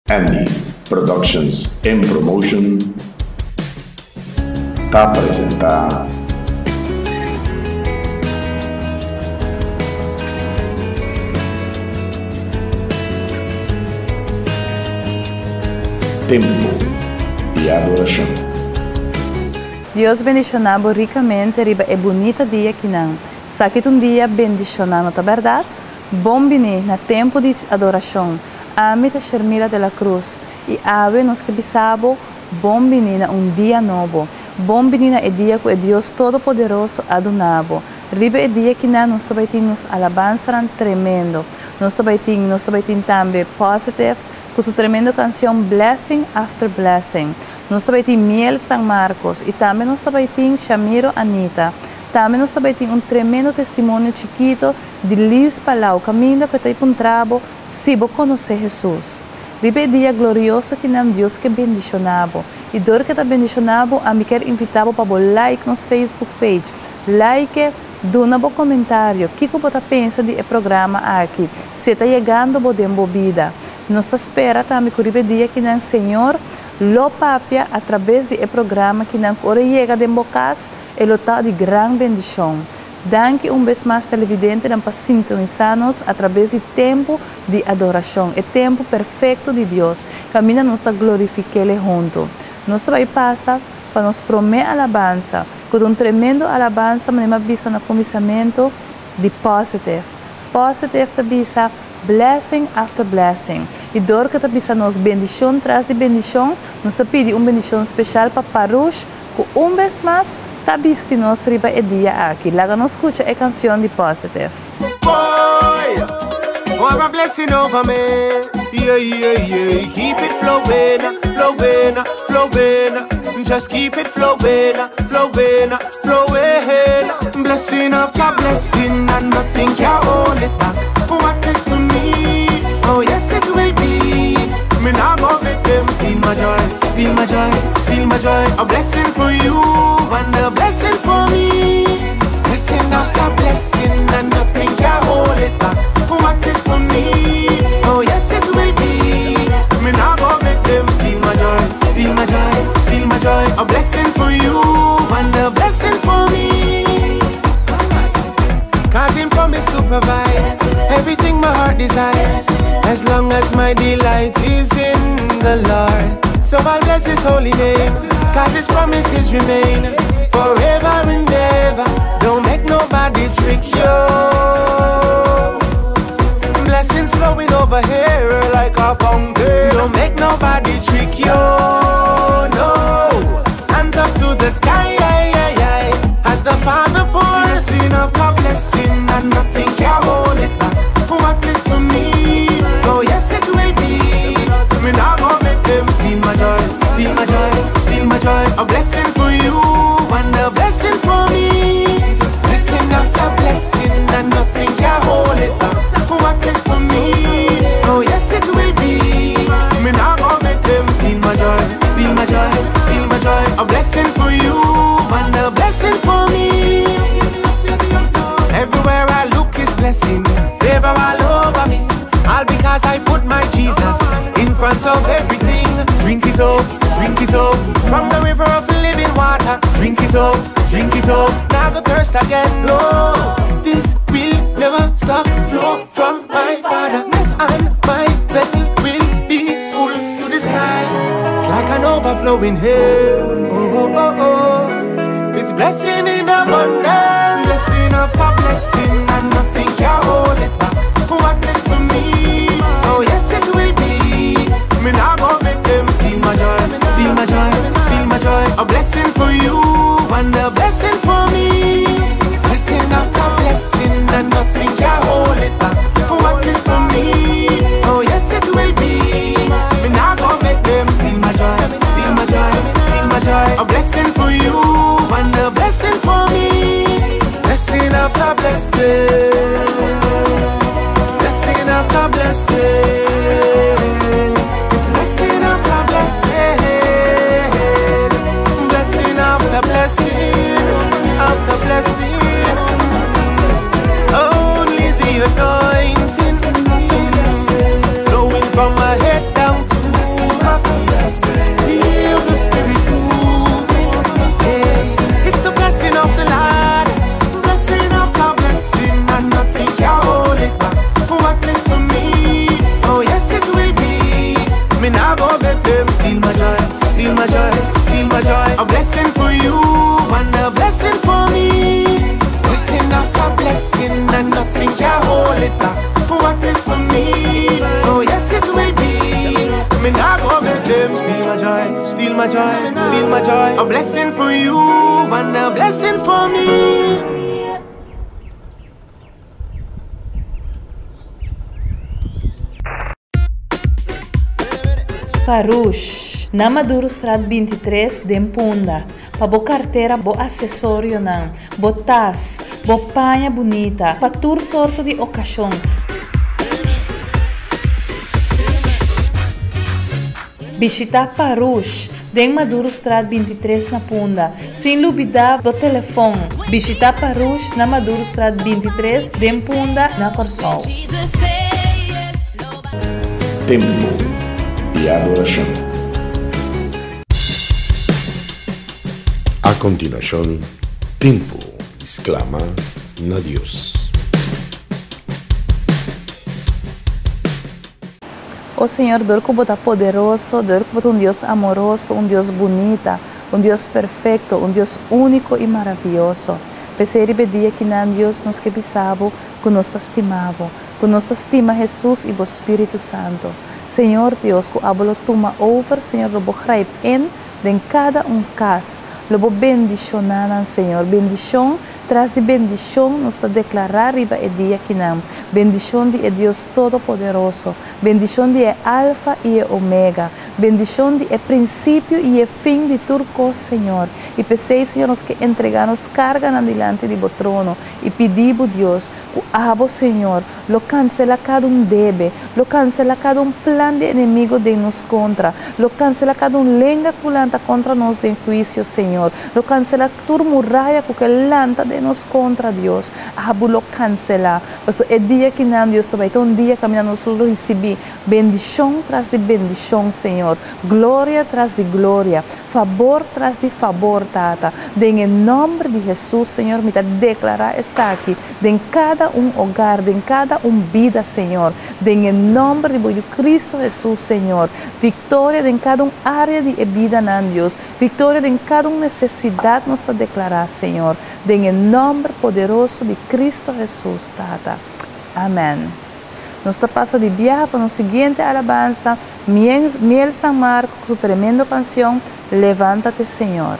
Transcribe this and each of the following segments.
Andy Productions and Promotion está presenta Tempo de Adoração. Deus bendicionava ricamente riba e bonita dia que não. Sakit dia bendicionando a verdade. Bom bini na tempo de adoração. Amita Shermila de la Cruz. E ave nos que bisabo. Bom bini na dia novo. Bom bini na dia que Deus Todo-Poderoso adonabo. Riba e dia que não nos tabaitin nos alabançaran tremendo. Nos tabaitin também positive. Com sua tremenda canção Blessing After Blessing. Nós também temos Miel San Marcos e também nós também temos Shamiro Anita. Também nós também temos tremendo testemunho chiquito de Livs Palau, caminho que está para um trabalho, se você conhecer Jesus. Ribe dia glorioso que não Deus que bendicionava. E dor que está bendicionava, a mim quer invitar para o like nos Facebook page. Like, dona um comentário. O que você pensa do programa aqui? Se está chegando, você embobida. Nós esperamos também que o dia que o Senhor lo papia através do programa que não chega de bocas e lo tá de grande bendição. Danke vez mais televidente para sintonizar-nos através do tempo de adoração, o tempo perfeito de Deus. Camina nos está glorificando junto. Nós também passa para nos prometer alabança, com tremendo alabança, mas não visa no começamento de positive. Positive te visa blessing after blessing. E dor que te visa nos bendição tras de bendição, nos pede bendição especial para Parush, que vez mais tá visto nos riba e dia aqui. Laga nos escuta a canção de positive. Boy, what a blessing over me. Yeah, yeah, yeah. Keep it flowing, flowing, flowing. Just keep it flowing, flowing, flowing. Blessing after blessing, and nothing can hold it back. What is for me? Oh yes, it will be. Me now go make them steal my joy, steal my joy, steal my joy. A blessing for you, and a blessing for me. Blessing after blessing, and nothing can hold it back. What is for me? Oh yes, it will be. Me now go make them steal my joy, steal my joy, steal my joy. A blessing for you, and a blessing for me. Cause him promised to provide everything my heart desires, as long as my delight is in the Lord. So I'll bless his holy name, cause his promises remain forever and ever. Don't make nobody trick you. Blessings flowing over here like a fountain. Don't make nobody trick you. No, hands up to the sky, as the Father pours in after blessing, and nothing can hold it back. What is for me? Oh yes, it will be. Me now go make them steal my joy, steal my joy, steal my joy. A blessing for you, and a blessing for me. Blessing after blessing, and nothing can hold it back. What is for me? Oh yes, it will be. Me now go make them steal my joy, steal my joy, steal my joy. A blessing for you, and a blessing for me. Everywhere I look is blessing, favor all over me. All because I put my Jesus in front of everything. Drink it up, drink it up, from the river of living water. Drink it up, drink it up, now the thirst again. No, this will never stop flow from my Father, and my vessel will be full to the sky. It's like an overflowing hill. Oh, oh, oh, oh. It's blessing in abundance, blessing after blessing, and nothing can hold it back. What is for me? Oh yes, it will be. Me now go make them steal my joy, steal my joy, steal my joy. A blessing for you, and a blessing for me. Blessing after blessing, and nothing can hold it back. What is for me? Oh yes, it will be. Me now go make them steal my joy, steal my joy, steal my joy. A blessing for you, and a blessing for me. Blessing after blessing, blessing after blessing. It's blessing after blessing, blessing after blessing, after blessing. Only the anointing, flowing from my head down to them steal my joy, steal my joy, steal my joy. A blessing for you and a blessing for me. Blessing after blessing and nothing can hold it back. What is for me? Oh yes it will be. Me nah go let them steal my joy, steal my joy, steal my joy. A blessing for you and a blessing for me. Parush, na Maduro Strat 23 de Punda, pa bo carteira, bo acessório nan, bo tas, bo panha bonita, pa tur sorto de ocasião. Visita Parush, de Maduro Strat 23 na Punda, sem dúvida do telefone. Visita Parush na Maduro Strat 23 de Punda na Corsol. Tempo de adoración. A continuación, tiempo, exclama na Dios. O Senhor, Deus que bota poderoso, Deus que bota Deus amoroso, Deus bonita, Deus perfeito, Deus único e maravilhoso. Pensei que dia que não Deus nos que pisava, que nos estimava, que nos estima Jesus e o Espírito Santo. Senhor Deus, que abolo toma over, Senhor, lobo grijp in cada caso. Lobo bendicionar, Senhor. Bendição, tras de bendição, nos está declarar riba e dia que não. Bendição de Deus Todo-Poderoso. Bendição de Alfa e Omega. Bendição de princípio e fim de tudo, Senhor. E pensei, Senhor, nos que entregar-nos carga diante do trono. E pedimos, Deus, que abo, Senhor, lo cancela cada debe, lo cancela cada plan de inimigo de nos contra, lo cancela cada lenga culanta contra nós de juízo, Senhor. Lo cancela toda muralha que lanta de nos contra Deus. Abo lo cancela. Mas é dia que não Deus também. Então dia que nós receber bendição tras de bendição, Senhor. Glória tras de glória. Favor tras de favor, Tata. Em nome de Jesus, Senhor, me declarar isso aqui. De cada hogar, de cada vida, Senhor. Em nome de Cristo Jesus, Senhor. Vitória em cada área de vida, Deus. Vitória em cada necessidade nos declarar, Senhor. Em nome poderoso de Cristo Jesus, Tata. Amém. Nós passa de viaje para a seguinte alabança. Miel San Marco, com sua tremenda canção, Levántate, Senhor.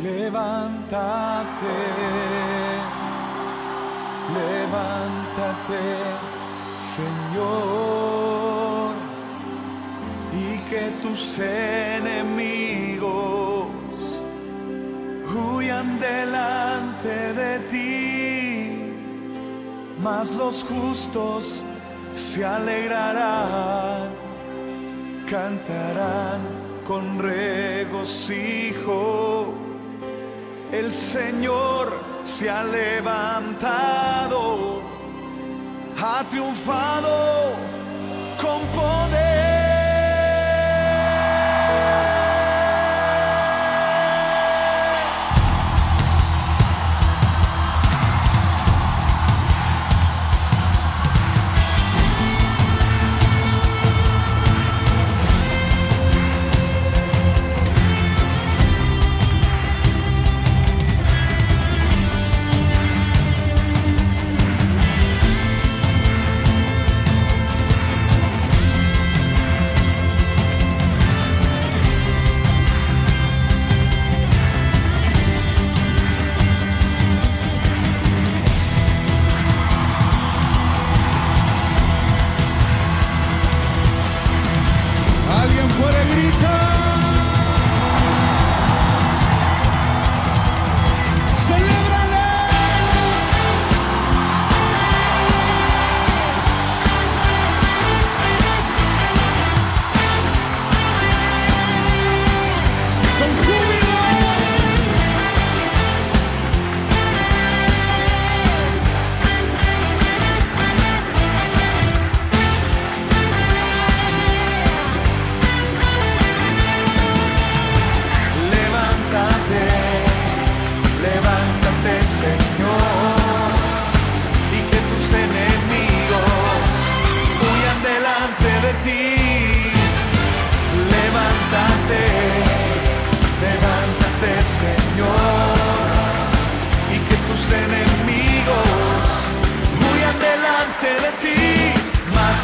Levántate, levántate, Señor, y que tus enemigos huyan delante de ti, mas los justos se alegrarán, cantarán con regocijo. El Señor se ha levantado, ha triunfado con poder.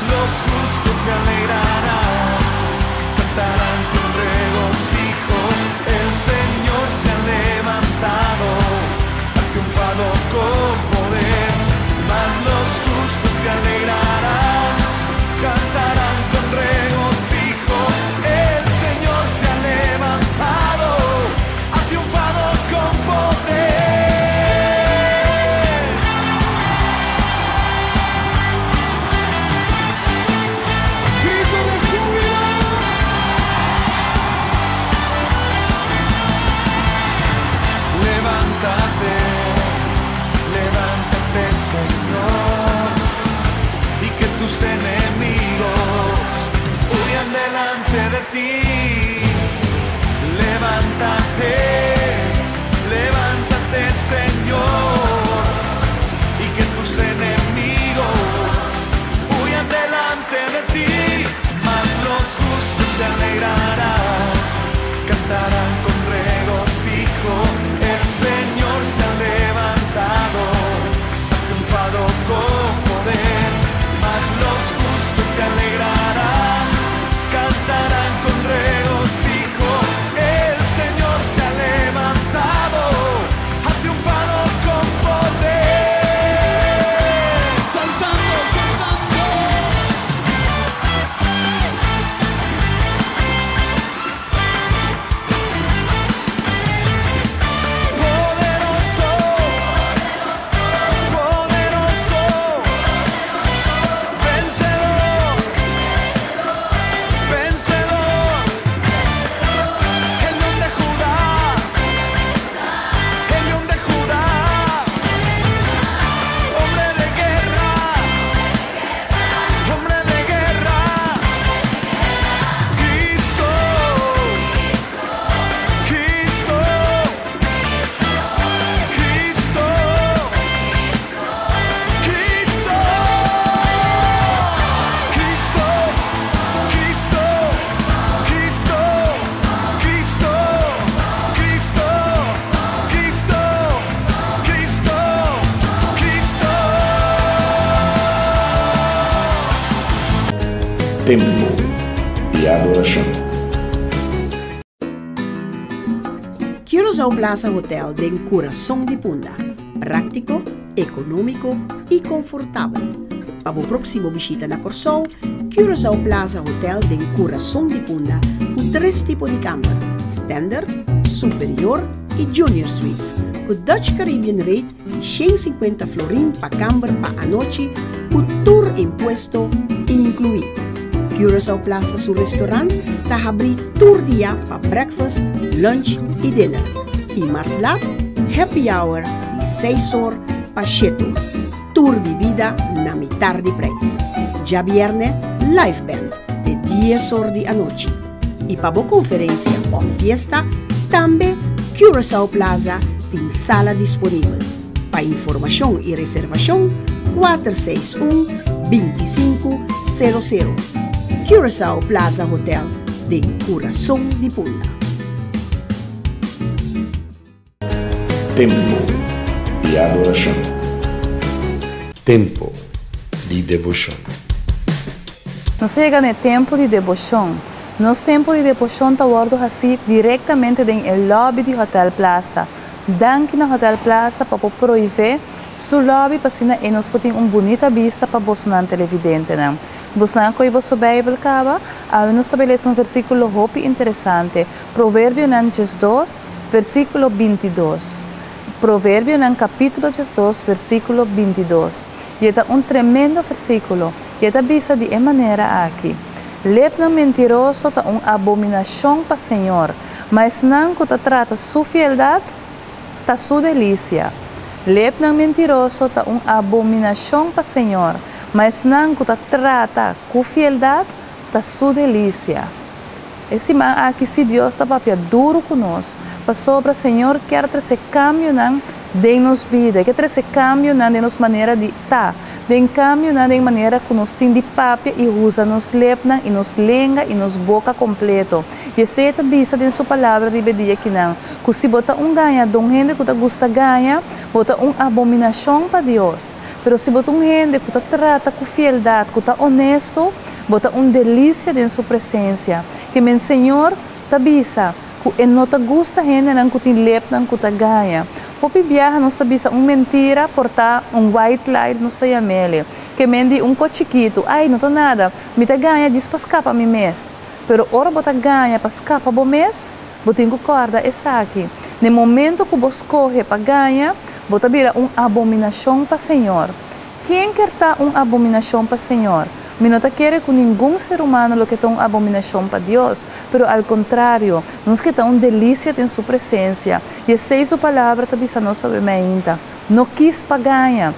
los justos se alegrarán, cantarán con regocijo. El Señor se ha levantado, ha triunfado con poder. Mas los justos se alegrarán, cantarán con regocijo. El Señor se ha levantado, ha triunfado con poder. Grito de júbilo. Levántate, levántate, Señor, y que tus enemigos huyan delante de ti. Levántate, levántate, Señor, y que tus enemigos huyan delante de ti. Mas los justos se alegrarán, cantarán con regocijo. El Señor se ha levantado, ha triunfado con poder. Mas los justos se alegrarán, cantarán con regocijo. El Señor se ha levantado, ha triunfado con poder. Saltando, saltando. Poderoso, poderoso, vencedor, vencedor. El león de Judá, el león de Judá, hombre de guerra, hombre de guerra. Cristo, Cristo, Cristo, Cristo, Cristo, Cristo, Cristo, Cristo, Cristo, Cristo, Cristo, Cristo. Tempo de adoração. Curaçao Plaza Hotel tem coração de Punta. Prático, econômico e confortável. Para o próximo visita na Corsou, Curaçao Plaza Hotel tem coração de Punta com 3 tipos de câmara: Standard, Superior e Junior Suites. Com Dutch Caribbean Rate de 150 florin para câmara para a noite, com tour impuesto incluído. Curaçao Plaza, su restaurante, está abierto todo dia para breakfast, lunch e dinner. E mais lá, happy hour de 6 horas para 7 horas. Tour bebida na metade de preço. Já viernes, live band de 10 horas de noite. E para a conferência ou fiesta, também Curaçao Plaza tem sala disponível. Para informação e reservação, 461-2500. Curaçao Plaza Hotel de Coração de Punta. Tempo de adoração. Tempo de devoção. Nós chega no tempo de devoção. Nos tempo de devoção está guardo assim diretamente no lobby do Hotel Plaza. Daqui no Hotel Plaza para proibir su lobby para sina e nós podemos bonita vista para Bosnan televidente, né? Bosnan coi vosso Bible cava, nós estabelece versículo hopi interessante. Provérbio nan 2, versículo 22. Provérbio nan capítulo 2, versículo 22. E é tremendo versículo. E é vista de maneira aqui. Lep nan mentiroso ta abominação para Senhor, mas nan que trata sua fieldade, ta sua delícia. Lep ng mentiroso ta abominação para Senhor, mas não que trata com fieldade ta sua delícia. Esse man aqui se Deus está papia duro conosco, para sobre Senhor quer trazer cambio nan de-nos vida, que esse cambio na de nos maneira de estar, de cambio na de maneira que nos tem de papia e usa nos lepna e nos lenga e nos boca completo. E esse visa de sua palavra de bedia que não, que se bota ganha, dom gente que gusta ganha, bota abominação para Deus. Pero se bota gente que trata com fieldade, que honesto, bota delícia de sua presença. Que meu Senhor tabisa, que não te gusta gente não que tem lepna que ganha. Popi viaja nos tabisa mentira portar white light nos tayamele. Que mendi chiquito, ai não tá nada, me te ganha diz para escapar mi mês. Pero ora bota ganha para escapar bo mês, botinho corda essa aqui. No momento que vos corre para ganha, bota vira abominação para Senhor. Quem quer estar abominação para Senhor? Me não quer que nenhum ser humano lo que está abominação para Deus, pero al contrário, nós que está delícia em sua presença. E essa é sua palavra também a nossa mente. Não quis para ganhar,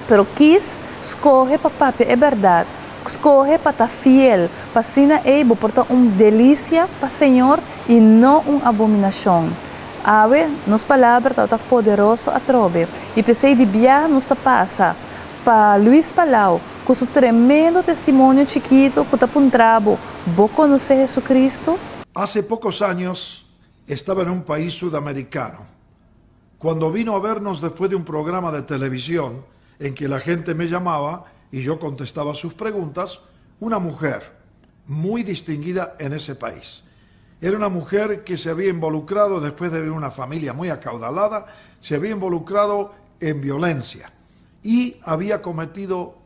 pero quis escorrer para papi, é verdade. Escorrer para estar fiel, para sina ebo portar delícia para Senhor e não abominação. Ave, nos palavras está poderoso a trove. E pensei de viajar nos passa para Luis Palau, com seu tremendo testemunho chiquito que está puntrabo. ¿Vos conoces a Jesucristo? Hace pocos años estaba en un país sudamericano. Cuando vino a vernos después de un programa de televisión en que la gente me llamaba y yo contestaba sus preguntas, una mujer muy distinguida en ese país. Era una mujer que se había involucrado, después de ver una familia muy acaudalada, se había involucrado en violencia y había cometido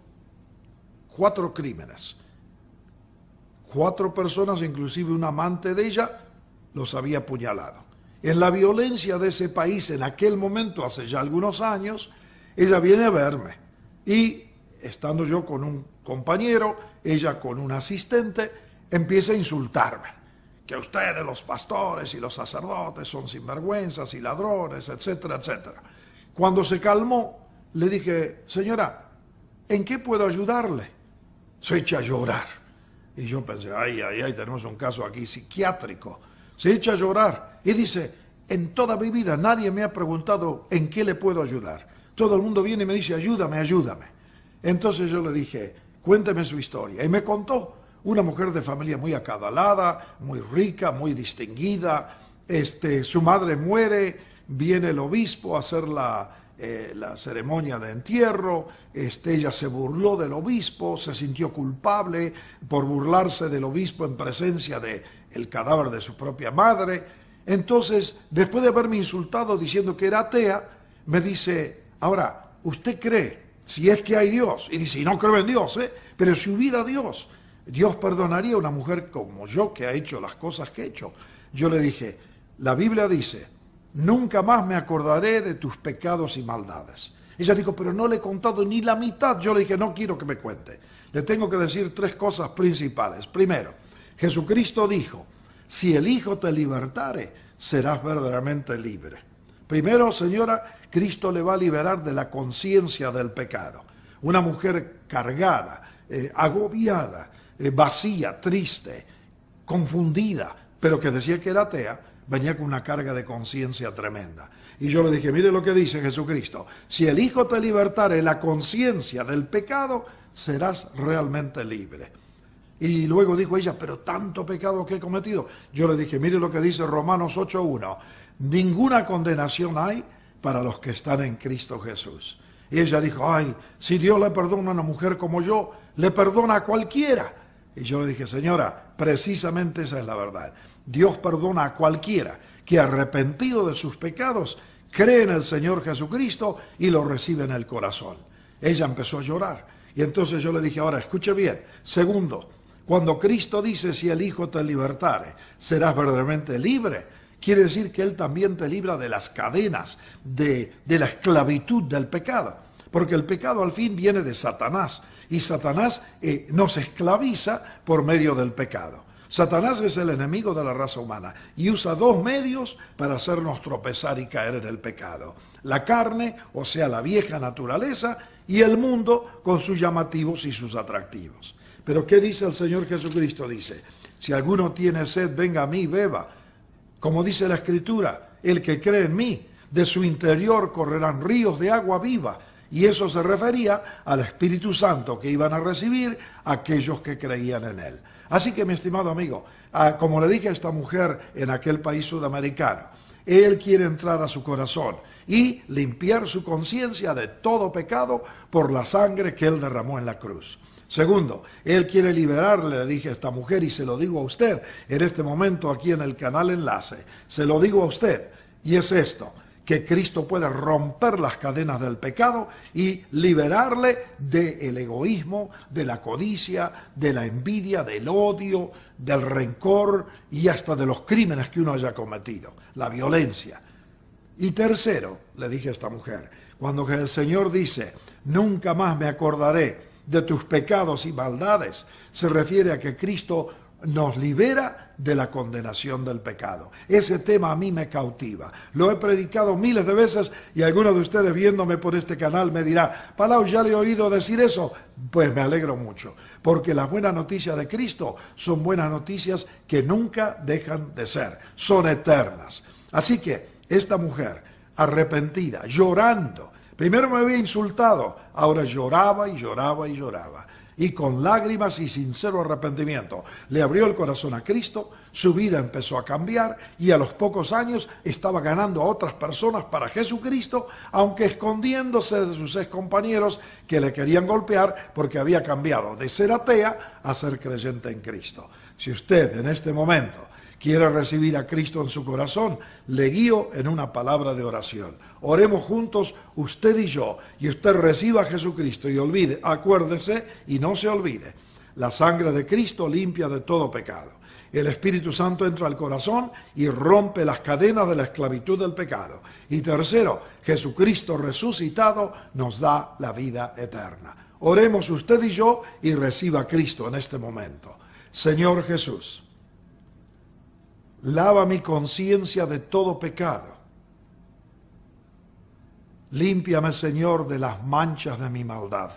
4 crímenes. 4 personas, inclusive un amante de ella, los había apuñalado. En la violencia de ese país, en aquel momento, hace ya algunos años, ella viene a verme. Y estando yo con un compañero, ella con un asistente, empieza a insultarme. Que ustedes, los pastores y los sacerdotes, son sinvergüenzas y ladrones, etcétera, etcétera. Cuando se calmó, le dije, señora, ¿en qué puedo ayudarle? Se echa a llorar. Y yo pensé, ay, tenemos un caso aquí psiquiátrico. Se echa a llorar y dice, en toda mi vida nadie me ha preguntado en qué le puedo ayudar. Todo el mundo viene y me dice, ayúdame, ayúdame. Entonces yo le dije, cuénteme su historia. Y me contó una mujer de familia muy acaudalada, muy rica, muy distinguida. Su madre muere, viene el obispo a hacer la ceremonia de entierro. Ella se burló del obispo, se sintió culpable por burlarse del obispo en presencia del cadáver de su propia madre. Entonces, después de haberme insultado diciendo que era atea, me dice, ahora, ¿usted cree, si es que hay Dios? Y dice, y no creo en Dios, pero si hubiera Dios, ¿Dios perdonaría a una mujer como yo que ha hecho las cosas que he hecho? Yo le dije, la Biblia dice, nunca más me acordaré de tus pecados y maldades. Ella dijo, pero no le he contado ni la mitad. Yo le dije, no quiero que me cuente. Le tengo que decir 3 cosas principales. Primero, Jesucristo dijo, si el Hijo te libertare, serás verdaderamente libre. Primero, señora, Cristo le va a liberar de la conciencia del pecado. Una mujer cargada, agobiada, vacía, triste, confundida, pero que decía que era atea, venía con una carga de conciencia tremenda. Y yo le dije, mire lo que dice Jesucristo, si el Hijo te libertare la conciencia del pecado, serás realmente libre. Y luego dijo ella, pero tanto pecado que he cometido. Yo le dije, mire lo que dice Romanos 8:1, ninguna condenación hay para los que están en Cristo Jesús. Y ella dijo, ay, si Dios le perdona a una mujer como yo, le perdona a cualquiera. Y yo le dije, señora, precisamente esa es la verdad. Dios perdona a cualquiera que arrepentido de sus pecados cree en el Señor Jesucristo y lo recibe en el corazón. Ella empezó a llorar. Y entonces yo le dije, ahora escuche bien. Segundo, cuando Cristo dice, si el Hijo te libertare, serás verdaderamente libre, quiere decir que Él también te libra de las cadenas, de la esclavitud del pecado. Porque el pecado al fin viene de Satanás. Y Satanás nos esclaviza por medio del pecado. Satanás es el enemigo de la raza humana y usa 2 medios para hacernos tropezar y caer en el pecado. La carne, o sea, la vieja naturaleza, y el mundo con sus llamativos y sus atractivos. Pero ¿qué dice el Señor Jesucristo? Dice, si alguno tiene sed, venga a mí, beba. Como dice la Escritura, el que cree en mí, de su interior correrán ríos de agua viva. Y eso se refería al Espíritu Santo que iban a recibir aquellos que creían en él. Así que, mi estimado amigo, como le dije a esta mujer en aquel país sudamericano, él quiere entrar a su corazón y limpiar su conciencia de todo pecado por la sangre que él derramó en la cruz. Segundo, él quiere liberarle, le dije a esta mujer, y se lo digo a usted en este momento aquí en el canal Enlace, se lo digo a usted, y es esto: que Cristo puede romper las cadenas del pecado y liberarle del egoísmo, de la codicia, de la envidia, del odio, del rencor y hasta de los crímenes que uno haya cometido, la violencia. Y tercero, le dije a esta mujer, cuando el Señor dice, nunca más me acordaré de tus pecados y maldades, se refiere a que Cristo nos libera de la condenación del pecado. Ese tema a mí me cautiva. Lo he predicado miles de veces y algunos de ustedes viéndome por este canal me dirá, Palau, ¿ya le he oído decir eso? Pues me alegro mucho, porque las buenas noticias de Cristo son buenas noticias que nunca dejan de ser, son eternas. Así que esta mujer arrepentida, llorando, primero me había insultado, ahora lloraba y lloraba y lloraba. Y con lágrimas y sincero arrepentimiento le abrió el corazón a Cristo, su vida empezó a cambiar y a los pocos años estaba ganando a otras personas para Jesucristo, aunque escondiéndose de sus excompañeros que le querían golpear porque había cambiado de ser atea a ser creyente en Cristo. Si usted en este momento quiere recibir a Cristo en su corazón, le guío en una palabra de oración. Oremos juntos, usted y yo, y usted reciba a Jesucristo y olvide, acuérdese y no se olvide, la sangre de Cristo limpia de todo pecado. El Espíritu Santo entra al corazón y rompe las cadenas de la esclavitud del pecado. Y tercero, Jesucristo resucitado nos da la vida eterna. Oremos usted y yo y reciba a Cristo en este momento. Señor Jesús, lava mi conciencia de todo pecado. Límpiame, Señor, de las manchas de mi maldad.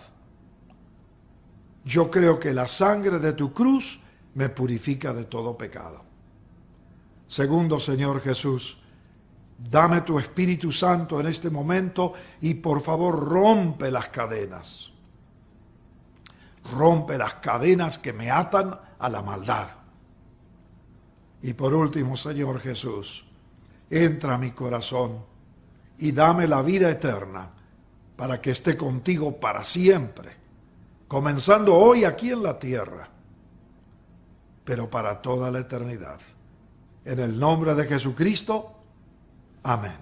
Yo creo que la sangre de tu cruz me purifica de todo pecado. Segundo, Señor Jesús, dame tu Espíritu Santo en este momento y por favor rompe las cadenas. Rompe las cadenas que me atan a la maldad. Y por último, Señor Jesús, entra a mi corazón y dame la vida eterna para que esté contigo para siempre, comenzando hoy aquí en la tierra, pero para toda la eternidad. En el nombre de Jesucristo, amén.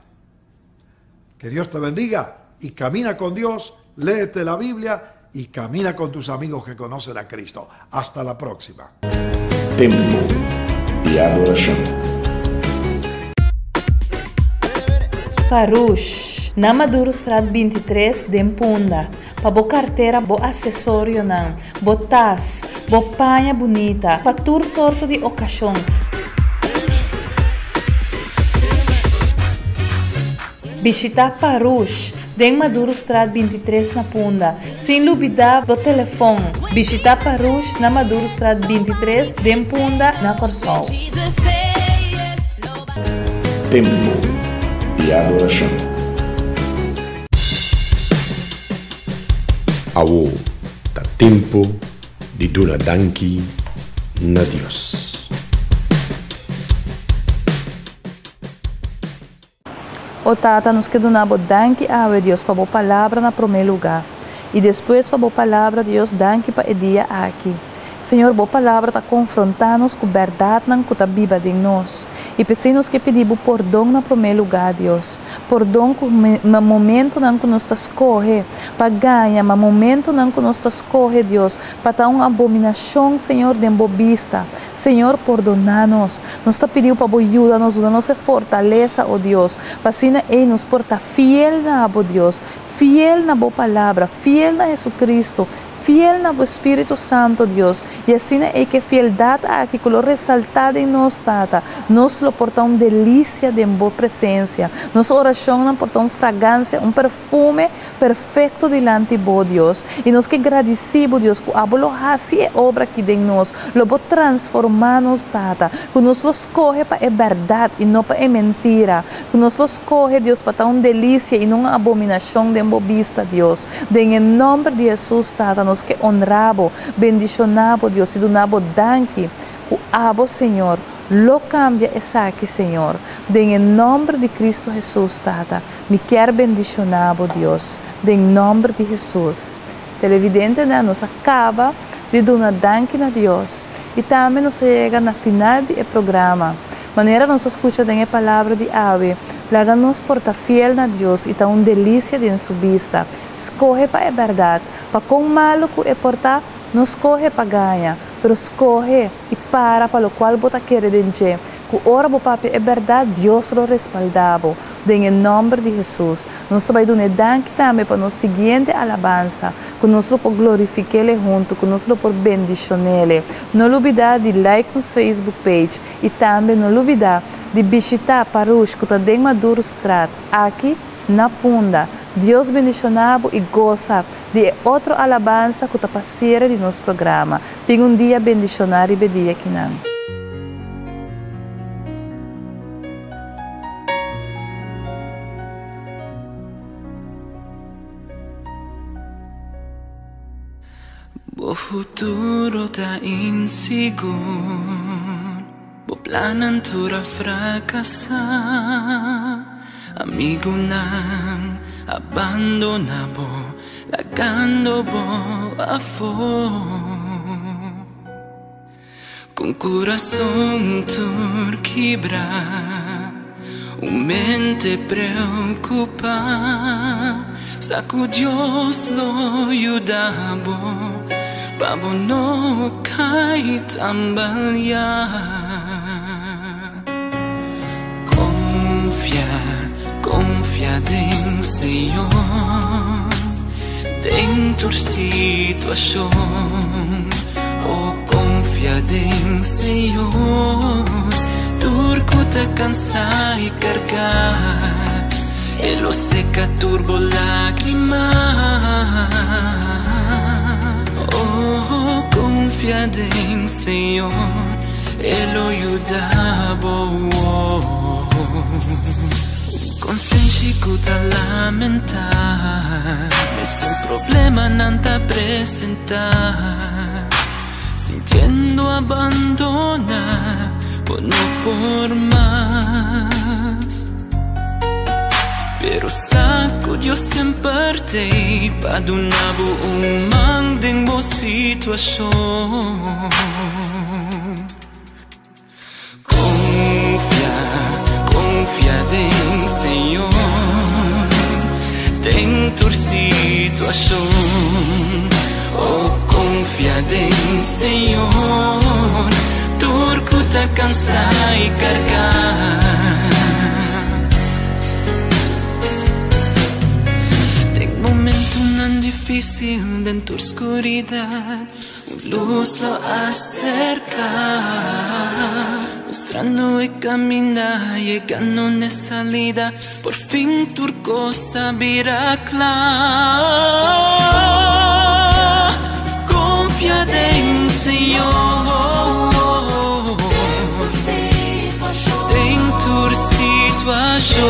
Que Dios te bendiga y camina con Dios, léete la Biblia y camina con tus amigos que conocen a Cristo. Hasta la próxima. Tempo de adoração. Parush, na Maduro Strat 23 de Mpunda, pa bo carteira, bo acessório nan, bo tas, bo panha bonita, pa tur sorto de ocasião. Visita Parush, de Maduro Strat 23 na Punda, sem dúvida do telefone. Visita Parush na Maduro Strat 23 de Mpunda na Corsol. Tempo de adoração. Awo, tá tempo de dar danki na Deus. O Tata nos que donamos danke a Deus para a palavra na primeiro lugar. E depois para a palavra Deus danke para o dia aqui. Senhor, boa palavra está confrontando-nos com a verdade que está viva de nós. E precisamos que pedimos perdão no primeiro lugar, Deus. Perdão no momento em que nós estamos escorrendo para ganhar, no momento em que nós estamos escorrendo, Deus, para dar uma abominação, Senhor, de embobista. Senhor, perdonar-nos. Nós estamos pedindo para a ajuda, nos dá fortaleza, ó Deus. Para assim, Ele nos porta fiel na Deus, fiel na boa palavra, fiel na Jesus Cristo, fiel na o Espírito Santo, Deus. E assim é que fieldade aqui, que lo resaltada em nós, Tata. Nós lo porta delícia de boa presença. Nossa oração não porta fragrância, perfume perfeito delante de Deus. E nós que agradecemos, Deus, que abolo hasi é obra aqui de nós. Lo vou transformar-nos, Tata. Que nós los corre para é verdade e não para é mentira. Que nós los corre, Deus, para dar delícia e não abominação de vista, Deus. Em nome de Jesus, Tata, nós que honramos, bendicionamos, Deus, e donamos danke. O abo, Senhor, lo cambia essa aqui, Senhor. Em nome de Cristo Jesus, Tata, me quer bendicionado, Deus. Em nome de Jesus. Televidente, né, nos acaba de dar danke a Deus. E também nos chega na final do programa. Maneira nos escuta a palavra de ave. Laga-nos porta fiel a Deus e tá delícia de sua vista. Escorre para a verdade. Para com malo que é portar, não escorre para ganhar. Pero escorre e para o qual você quer dizer. Que ora o papi é verdade, Deus lo respaldava. Em nome de Jesus. Nós também damos danke também para nossa seguinte alabança. Que nós lo por glorificar ele junto, que nós lo por bendicionar ele. Não olvidar de like nos Facebook page e também não olvidar de visitar a parush que está em Maduro Strat, aqui na Punda. Deus bendicionado e goza de outra alabança que está passando de nosso programa. Tenha dia bendicionado e bedia aqui não. O futuro tá inseguro, o planan tura fracassar. Amigo não abandonabo, lagando bo a com coração tur quebrar, mente preocupa, saco Deus lo ayudabo. Pabo no cai tambalear. Confia em Senhor, dentro situação. Oh, confia em Senhor, turco te cansa e cargar, Ele seca turbo lágrima. Oh, confia em Senhor, Ele ayudava. Consciente que lamentar, es un problema não te apresentar, sintiendo abandonar, por no por más. Pero saco Dios siempre te pa donar man en vos situación. Confia em Senhor, dentro situação. Oh, confia em Senhor, turco te cansa e cargar. Tem momento não difícil dentro da escuridão, luz lo acerca, mostrando el camino, llegando a salida, por fin tu cosa verá clara. Confía en Señor, en tu situación.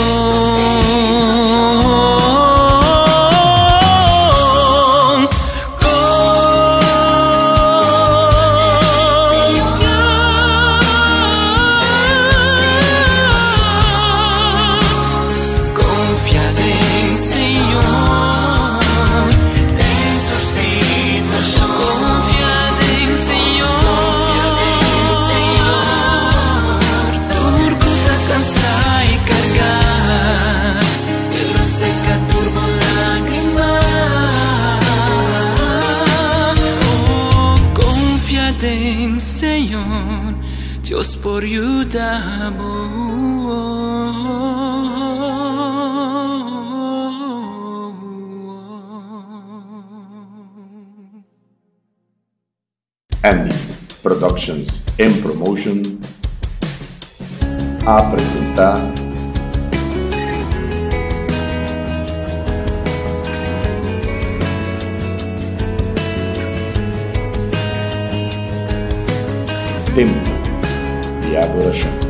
Señor, Dios por ayudarnos. Andy Productions and Promotion a apresentar Tempo de Adoração.